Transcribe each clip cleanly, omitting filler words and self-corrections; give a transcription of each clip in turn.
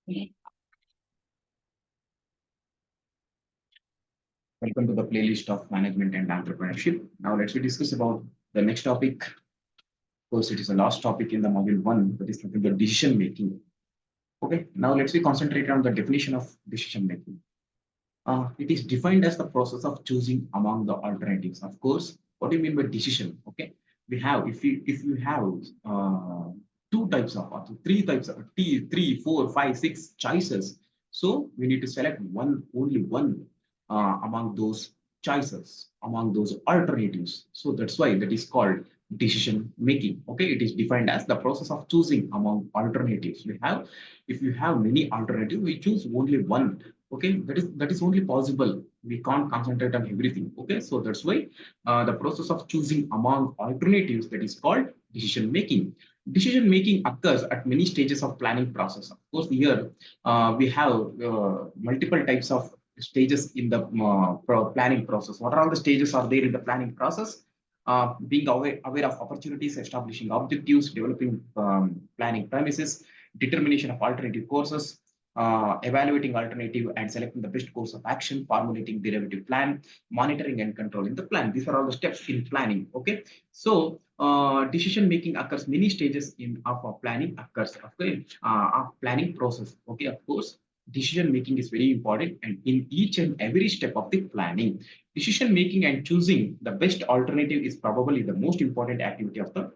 Welcome to the playlist of management and entrepreneurship. Now let's discuss about the next topic. Of course, it is the last topic in the module one, that is nothing but decision making. Okay, now let's concentrate on the definition of decision making. It is defined as the process of choosing among the alternatives. Of course, what do you mean by decision? Okay, we have if you have two types of or three types of three, four, five, six choices. So we need to select only one among those choices, among those alternatives. So that's why that is called decision making. Okay, it is defined as the process of choosing among alternatives. We have, if you have many alternatives, we choose only one. Okay, that is only possible. We can't concentrate on everything. Okay, so that's why the process of choosing among alternatives, that is called decision making. Decision making occurs at many stages of planning process. Of course, here we have multiple types of stages in the planning process. What are all the stages are there in the planning process? Being aware of opportunities, establishing objectives, developing planning premises, determination of alternative courses, evaluating alternative and selecting the best course of action, formulating derivative plan, monitoring and controlling the plan. These are all the steps in planning. Okay, so decision making occurs many stages in of planning occurs. Okay, of planning process. Okay, of course, decision making is very important, and in each and every step of the planning, decision making and choosing the best alternative is probably the most important activity of the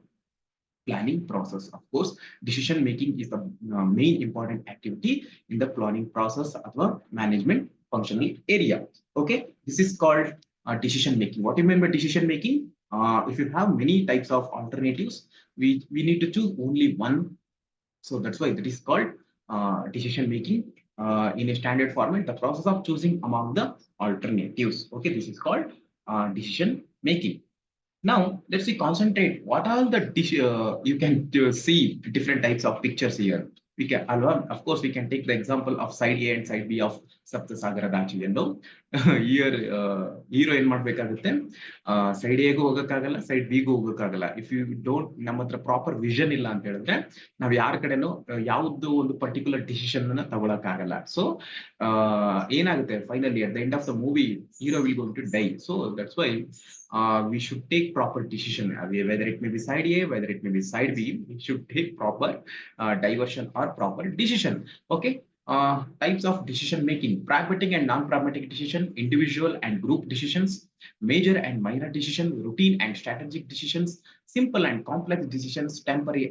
planning process. Of course, decision making is the main important activity in the planning process of the management functional area. Okay, this is called decision making. What do you mean by decision making? If you have many types of alternatives, we need to choose only one. So that's why that is called decision making. In a standard format, the process of choosing among the alternatives. Okay, this is called decision making. Now, let's concentrate. What are the you can see different types of pictures here. We can, of course, we can take the example of side A and side B of Sapta Sagara Dachi. Here, hero ಏನ್ ಮಾಡ್ಬೇಕಾಗುತ್ತೆ side ಎಗೂ ಹೋಗಕ್ಕಾಗಲ್ಲ side ಬಿಗೂ ಹೋಗಕ್ಕಾಗಲ್ಲ. If you don't, ನಮ್ಮ ಹತ್ರ proper vision ಇಲ್ಲ ಅಂತ ಹೇಳಿದ್ರೆ ನಾವ್ ಯಾರ ಕಡೆನೂ ಯಾವ್ದು ಒಂದು ಪರ್ಟಿಕ್ಯುಲರ್ ಡಿಸಿಷನ್ ಅನ್ನ ತಗೊಳಕ್ಕಾಗಲ್ಲ. ಸೊ ಏನಾಗುತ್ತೆ finally at the end of the movie hero will going to die. So that's why we should take proper decision, whether it may be side A, whether it may be side B. We should take proper diversion or proper decision. Okay. Types of decision making: pragmatic and non-pragmatic decision, individual and group decisions, major and minor decision, routine and strategic decisions, simple and complex decisions, temporary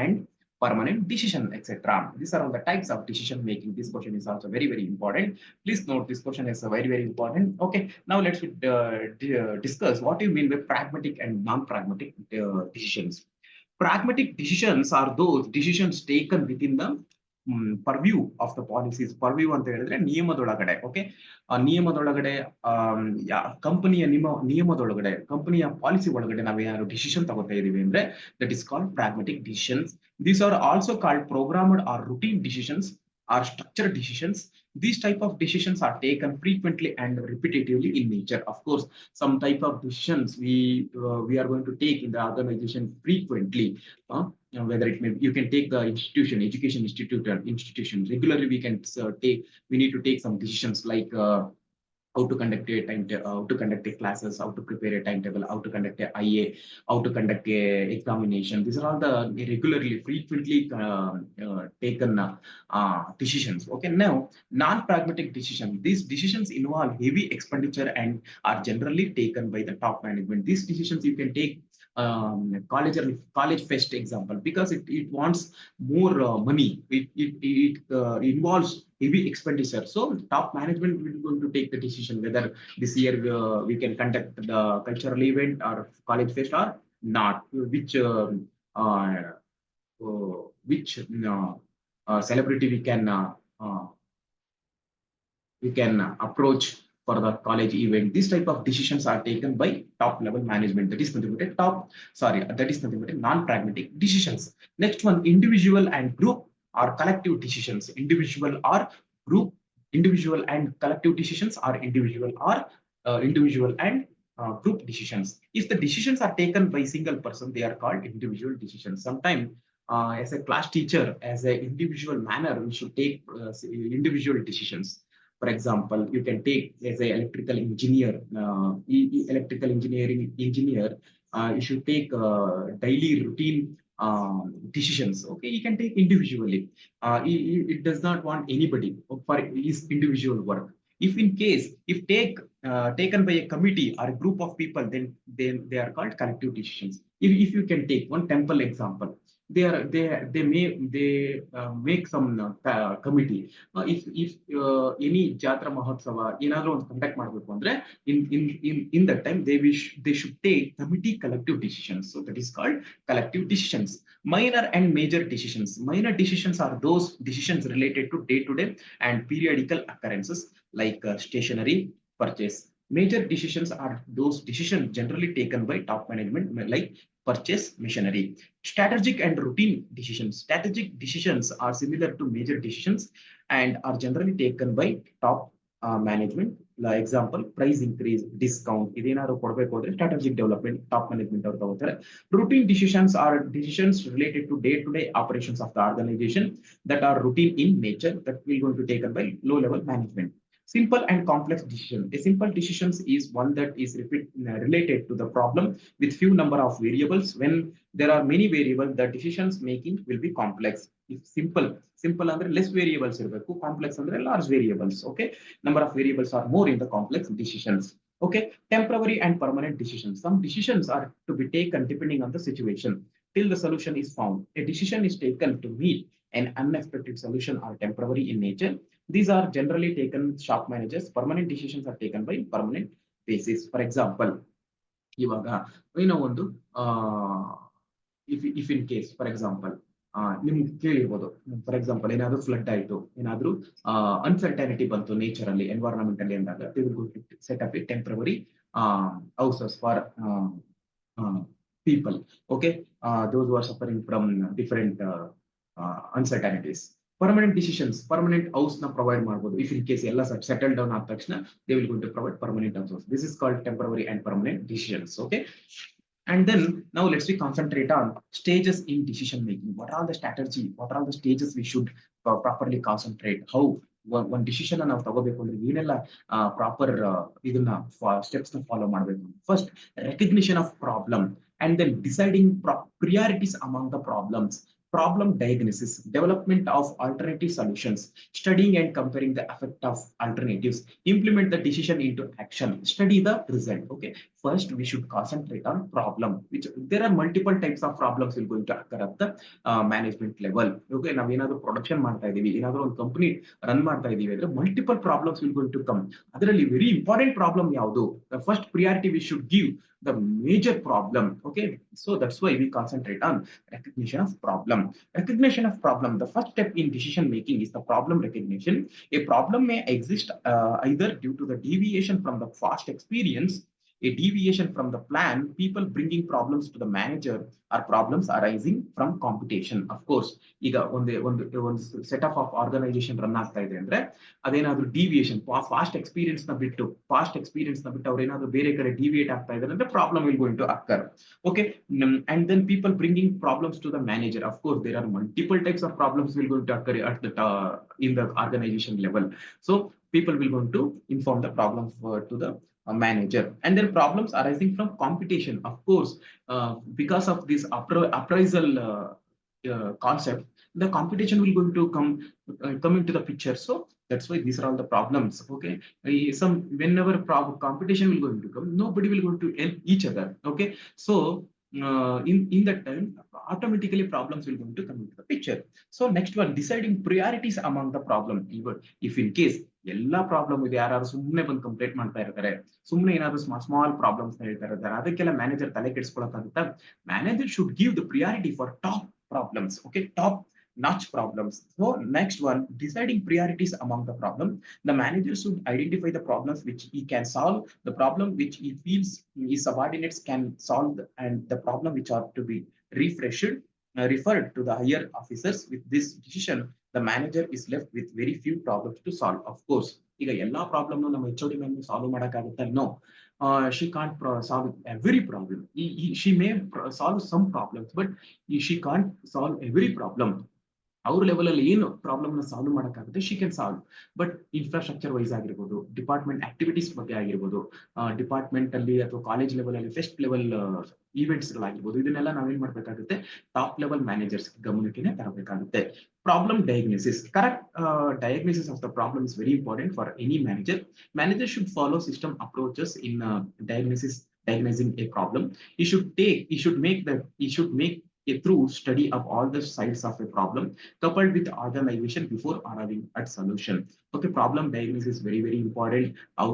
and permanent decision, etc. These are all the types of decision making. This question is also very, very important. Please note this question is very, very important. Okay, now let's discuss what you mean by pragmatic and non-pragmatic decisions. Pragmatic decisions are those decisions taken within the purview of the policies. Purview ಅಂತ ಹೇಳಿದ್ರೆ ನಿಯಮದೊಳಗಡೆ. Okay, ನಿಯಮದೊಳಗಡೆ ಕಂಪನಿಯ ನಿಯಮದೊಳಗಡೆ, ಕಂಪನಿಯ policy ಒಳಗಡೆ ನಾವು ಯಾರು decision ತಗೋತಾ ಇದೀವಿ ಅಂದ್ರೆ that is called pragmatic decisions. These are also called programmed or routine decisions or structured decisions. These type of decisions are taken frequently and repetitively in nature. Of course, some type of decisions we are going to take in the organization frequently. Whether it may, you can take the institution, education institution regularly. We need to take some decisions like how to conduct a how to conduct a classes, how to prepare a timetable, how to conduct a IA, how to conduct a examination. These are all the regularly, frequently taken decisions. Okay, now non-pragmatic decisions. These decisions involve heavy expenditure and are generally taken by the top management. These decisions you can take college fest example, because it wants more money. It involves heavy expenditure. So top management will going to take the decision whether this year we can conduct the cultural event or college fest or not. Which celebrity we can approach for the college event. These type of decisions are taken by top level management. That is nothing but non-pragmatic decisions. Next one, individual and group or collective decisions. Individual and collective decisions, or individual and group decisions. If the decisions are taken by single person, they are called individual decisions. Sometimes as a class teacher, as an individual manner, we should take individual decisions. For example, you can take as an electrical engineer, electrical engineering engineer, you should take daily routine decisions. Okay, you can take individually. It does not want anybody for his individual work. If in case, if taken by a committee or a group of people, then they are called collective decisions. If you can take one temple example, they make some committee. If any jatra mahotsava ಏನಾದ್ರೂ ಒಂದು conduct ಮಾಡಬೇಕು ಅಂದ್ರೆ in that time they should take committee collective decisions. So that is called collective decisions. Minor and major decisions. Minor decisions are those decisions related to day-to-day and periodical occurrences like stationery purchase. Major decisions are those decisions generally taken by top management like purchase machinery. Strategic and routine decisions. Strategic decisions are similar to major decisions and are generally taken by top management. Like example, price increase, discount. ಇದೇನಾದ್ರು ಕೊಡಬೇಕು ಅಂದ್ರೆ strategic development, top management ಅವರು ತಗೋತಾರೆ. Routine decisions are decisions related to day-to-day operations of the organization that are routine in nature that will going to be taken by low-level management. Simple and complex decision. A simple decision is one that is related to the problem with few number of variables. When there are many variables, the decisions making will be complex. If simple ಅಂದ್ರೆ less variables ಇರಬೇಕು, complex ಅಂದ್ರೆ large variables. Okay, number of variables are more in the complex decisions. Okay, temporary and permanent decisions. Some decisions are to be taken depending on the situation till the solution is found. A decision is taken to meet an unexpected solution or temporary in nature. These are generally taken shop managers. Permanent decisions are taken by permanent basis. For example, ಇವಾಗ ಏನೋ ಒಂದು if in case, for example, ನಿಮ್ಗೆ ಕೇಳಿರ್ಬೋದು, for example ಏನಾದ್ರು flood ಆಯ್ತು, ಏನಾದ್ರು uncertainty ಬಂತು nature ಅಲ್ಲಿ, ಎನ್ವೈರನ್ಮೆಂಟ್ ಅಲ್ಲಿ ಅಂದಾಗ they will go to set up a temporary houses for people. Okay, those who are suffering from different uncertainties. Permanent decisions, permanent house na provide ಮಾಡಬಹುದು. If in case ಎಲ್ಲ settled down ಆದ ತಕ್ಷಣ they will going to provide permanent houses. This is called temporary and permanent decisions. Okay, and then now let's we concentrate on stages in decision making. What are the strategy, what are the stages we should properly concentrate? How one decision ನಾವು ತಗೋಬೇಕು ಅಂದ್ರೆ ಏನೆಲ್ಲ proper ಇದನ್ನ steps ನ follow ಮಾಡಬೇಕು? First, recognition of problem and then deciding priorities among the problems. Problem diagnosis, development of alternative solutions, studying and comparing the effect of alternatives, implement the decision into action, study the result. Okay, first we should concentrate on problem, which there are multiple types of problems will going to occur at the management level. Okay, ನಾವು ಏನಾದರೂ production ಮಾಡ್ತಾ ಇದೀವಿ, ಏನಾದರೂ ಒಂದು company run ಮಾಡ್ತಾ ಇದೀವಿ ಅಂದ್ರೆ multiple problems will going to come. ಅದರಲ್ಲಿ ವೆರಿ ಇಂಪಾರ್ಟೆಂಟ್ ಪ್ರಾಬ್ಲಮ್ ಯಾವುದು? The first priority we should give the major problem. Okay, so that's why we concentrate on recognition of problem. Recognition of problem, the first step in decision making is the problem recognition. A problem may exist either due to the deviation from the past experience, a deviation from the plan, people bringing problems to the manager, or problems arising from competition. Of course, ಈಗ ಒಂದು setup of organisation run ಆಗ್ತಾ ಇದೆ ಅಂದ್ರೆ ಅದೇನಾದ್ರೂ deviation, fast experience ನ ಬಿಟ್ಟು ಅವ್ರು ಏನಾದ್ರು ಬೇರೆ ಕಡೆ ಡಿವಿಯೇಟ್ ಆಗ್ತಾ ಇದ್ದಾರೆ ಅಂದ್ರೆ problem will going to occur. Okay, and then people bringing problems to the manager. Of course, there are multiple types of problems will going to occur at the in the organization level. So people will going to inform the problems to the manager. And then problems arising from competition. Of course, because of this appraisal concept, the competition will going to come into the picture. So that's why these are all the problems. Okay, whenever competition will going to come, nobody will going to help each other. Okay, so in that time automatically problems will going to come into the picture. So next one, deciding priorities among the problem. If in case ಎಲ್ಲಾ problem ಇದೆ, ಯಾರು ಸುಮ್ಮನೆ ಬಂದು complaint ಮಾಡ್ತಾ ಇರ್ತಾರೆ, ಸುಮ್ಮನೆ ಏನಾದ್ರು small problems ಹೇಳ್ತಾ ಇರ್ತಾರೆ, ಅದಕ್ಕೆಲ್ಲ ಮ್ಯಾನೇಜರ್ ತಲೆ ಕೆಡಿಸ್ಕೊಳಕ್ಕಾಗುತ್ತಾ? Manager should give the priority for top problems. Okay, top notch problems. So next one, deciding priorities among the problem. The manager should identify the problems which he can solve, the problem which he feels his subordinates can solve, and the problem which are to be referred to the higher officers. With this decision, the manager is left with very few problems to solve. Of course, ಈಗ ಎಲ್ಲಾ problem ನಮ್ಮ HOD ಮೇಲೆ solve ಮಾಡಕ್ಕಾಗುತ್ತಾ? No. she can't solve every problem. She may solve some problems, but she can't solve every problem. ಅವ್ರ level ಅಲ್ಲಿ ಏನು problem ನ solve ಮಾಡಕ್ಕಾಗುತ್ತೆ she can solve. But infrastructure wise ಆಗಿರ್ಬೋದು, ಡಿಪಾರ್ಟ್ಮೆಂಟ್ ಆಕ್ಟಿವಿಟೀಸ್ ಬಗ್ಗೆ ಆಗಿರ್ಬೋದು, ಡಿಪಾರ್ಟ್ಮೆಂಟ್ ಅಲ್ಲಿ ಅಥವಾ ಕಾಲೇಜ್ ಲೆವೆಲ್ ಅಲ್ಲಿ ಫೆಸ್ಟ್ ಲೆವೆಲ್ ಈವೆಂಟ್ಸ್ ಗಳಾಗಿರ್ಬೋದು, ಇದನ್ನೆಲ್ಲ ನಾವೇನ್ ಮಾಡ್ಬೇಕಾಗುತ್ತೆ, ಟಾಪ್ ಲೆವೆಲ್ ಮ್ಯಾನೇಜರ್ಸ್ ಗಮನಕ್ಕೆ ತರಬೇಕಾಗುತ್ತೆ. Problem diagnosis, correct diagnosis of the problem is very important for any manager. Manager should follow system approaches in diagnosing a problem. He should make a through study of all the sides of a problem coupled with organization before arriving at solution. Okay, problem diagnosis is very very important. How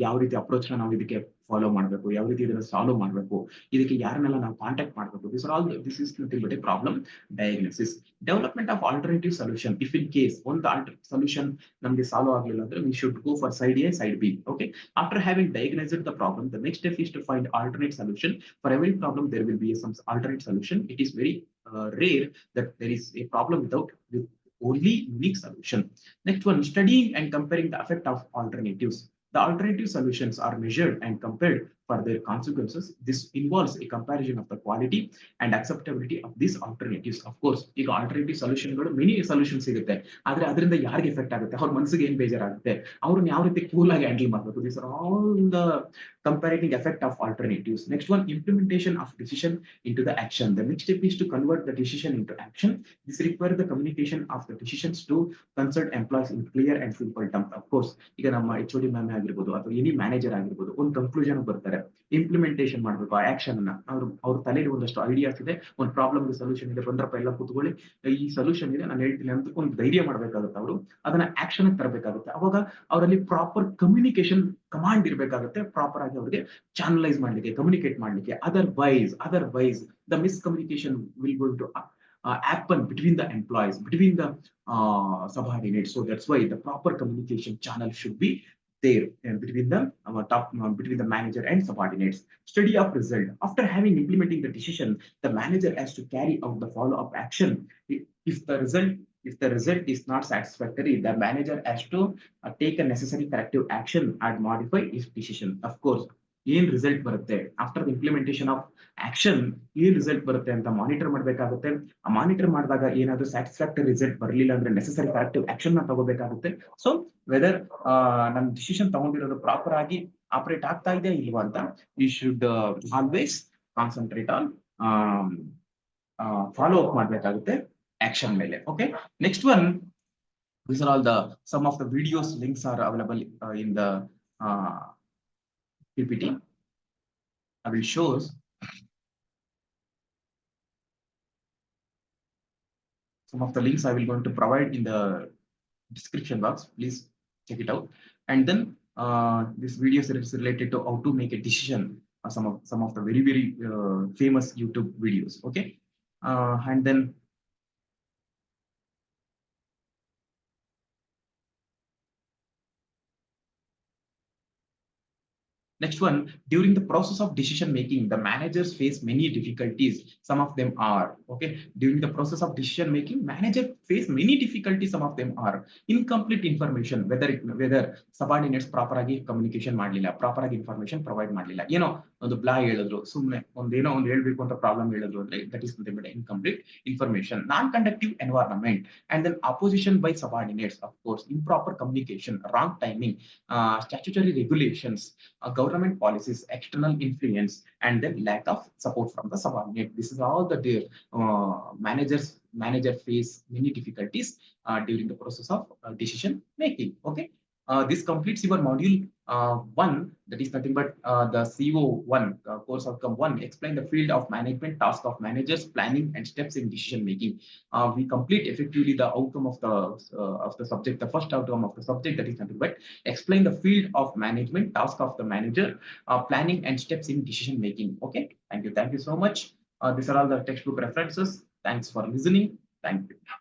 ಯಾವ ರೀತಿ approach ನಾವು ಇದಕ್ಕೆ follow ಮಾಡಬೇಕು, ಯಾವ ರೀತಿ ಇದನ್ನ solve ಮಾಡಬೇಕು, ಇದಕ್ಕೆ ಯಾರನ್ನೆಲ್ಲ ನಾವು ಕಾಂಟ್ಯಾಕ್ಟ್ ಮಾಡಬೇಕು, this is nothing but A problem diagnosis. Development of alternative solution, if in case ಒಂದು ಸೊಲ್ಯೂಷನ್ ನಮಗೆ ಸಾಲ್ವ್ ಆಗಲಿಲ್ಲ ಅಂದ್ರೆ we should go for side A, side B. Okay, after having diagnosed the problem, the next step is to find alternate solution. For every problem there will be some alternate solution. It is very rare that there is a problem with only unique solution. Next one, studying and comparing the effect of alternatives. The alternative solutions are measured and compared for their consequences. This involves a comparison of the quality and acceptability of these alternatives. Of course, ಈಗ alternative ಸೊಲ್ಯೂಷನ್ಗಳು many solutions ಸಿಗುತ್ತೆ, ಆದ್ರೆ ಅದರಿಂದ ಯಾರಿಗೆ effect ಆಗುತ್ತೆ, ಅವ್ರ ಮನಸ್ಸಿಗೆ ಏನ್ ಬೇಜಾರಾಗುತ್ತೆ, ಅವ್ರನ್ನ ಯಾವ ರೀತಿ ಕೂಲ್ ಆಗಿ ಹ್ಯಾಂಡಲ್ ಮಾಡಬೇಕು, this are all the comparing effect of alternatives. Next one, implementation of decision into the action. The next step is to convert the decision into action. This requires the communication of the decisions to concerned employees in clear and simple terms. Of course, ಈಗ ನಮ್ಮ HOD ma'am ಆಗಿರ್ಬೋದು ಅಥವಾ any manager ಆಗಿರ್ಬೋದು, ಒಂದು conclusion ಬರ್ತಾರೆ, implementation ಮಾಡಬೇಕು ಆ action ಅನ್ನ. ಅವ್ರ ತಲೆಯಲ್ಲಿ ಒಂದಷ್ಟು ಐಡಿಯಾಸ್ ಇದೆ, ಒಂದು ಪ್ರಾಬ್ಲಮ್ ಸೊಲ್ಯೂಷನ್ ಇದೆ, ಬಂದ್ರಪ್ಪ ಎಲ್ಲ ಕೂತ್ಕೊಳ್ಳಿ, ಈ ಸೊಲ್ಯೂಷನ್ ಇದೆ ನಾನು ಹೇಳ್ತೀನಿ ಅಂತ ಒಂದು ಧೈರ್ಯ ಮಾಡಬೇಕಾಗುತ್ತೆ. ಅವರು ಅದನ್ನ ಆಕ್ಷನ್ ತರಬೇಕಾಗುತ್ತೆ. ಅವಾಗ ಅವರಲ್ಲಿ ಪ್ರಾಪರ್ ಕಮ್ಯುನಿಕೇಶನ್ ಕಮಾಂಡ್ ಇರಬೇಕಾಗುತ್ತೆ, ಪ್ರಾಪರ್ ಆಗಿ ಅವರಿಗೆ ಚಾನಲೈಸ್ ಮಾಡ್ಲಿಕ್ಕೆ, ಕಮ್ಯುನಿಕೇಟ್ ಮಾಡ್ಲಿಕ್ಕೆ. Otherwise the miscommunication will go to happen between the employees, between the subordinates. So that's why the proper communication channel should be there between the manager and subordinates. Study of result. After having implementing the decision, the manager has to carry out the follow-up action. If the result is not satisfactory, the manager has to take a necessary corrective action and modify his decision. Of course, ಏನ್ result ಬರುತ್ತೆ after the implementation of action, ಏನ್ result ಬರುತ್ತೆ ಅಂತ monitor ಮಾಡಬೇಕಾಗುತ್ತೆ. ಆ monitor ಮಾಡಿದಾಗ ಏನಾದ್ರು satisfactory result ಬರಲಿಲ್ಲ ಅಂದ್ರೆ ನೆಸೆಸರಿ ಕರೆಕ್ಟಿವ್ ಆಕ್ಷನ್ ನ ತಗೋಬೇಕಾಗುತ್ತೆ. ಸೊ ವೆದರ್ ನಮ್ ಡಿಸಿಷನ್ ತಗೊಂಡಿರೋದು ಪ್ರಾಪರ್ ಆಗಿ ಆಪರೇಟ್ ಆಗ್ತಾ ಇದೆ ಇಲ್ವಾ ಅಂತ we should always concentrate on follow up ಮಾಡ್ಬೇಕಾಗುತ್ತೆ ಆಕ್ಷನ್ ಮೇಲೆ. Okay, next one, these are all the some of the videos links are available in the PPT. I will show some of the links I will going to provide in the description box. Please check it out. And then this video is related to how to make a decision. Some of the very very famous YouTube videos. Okay, and then next one, during the process of decision making, the managers face many difficulties. Some of them are, okay, during the process of decision making, manager face many difficulties. Some of them are incomplete information, whether subordinates proper agi communication ಮಾಡಲಿಲ್ಲ, proper agi information provide ಮಾಡಲಿಲ್ಲ, ಏನೋ ಒಂದು blah ಹೇಳಿದ್ರು, ಸುಮ್ಮನೆ ಒಂದೇನೋ ಒಂದು ಹೇಳ್ಬೇಕು ಅಂತ ಪ್ರಾಬ್ಲಮ್ ಹೇಳಿದ್ರು ಅಂದ್ರೆ that is nothing but incomplete information. Non-conductive environment, and then opposition by subordinates, of course, improper communication, wrong timing, statutory regulations, government policies, external influence, and then lack of support from the subordinate. This is all the manager face many difficulties during the process of decision making. Okay, this completes your module 1, that is nothing but the CO1, course outcome 1. Explain the field of management, task of managers, planning and steps in decision making. We complete effectively the outcome of the subject, the first outcome of the subject, that is nothing but explain the field of management, task of the manager, planning and steps in decision making. Okay, thank you so much. These are all the textbook references. Thanks for listening. Thank you.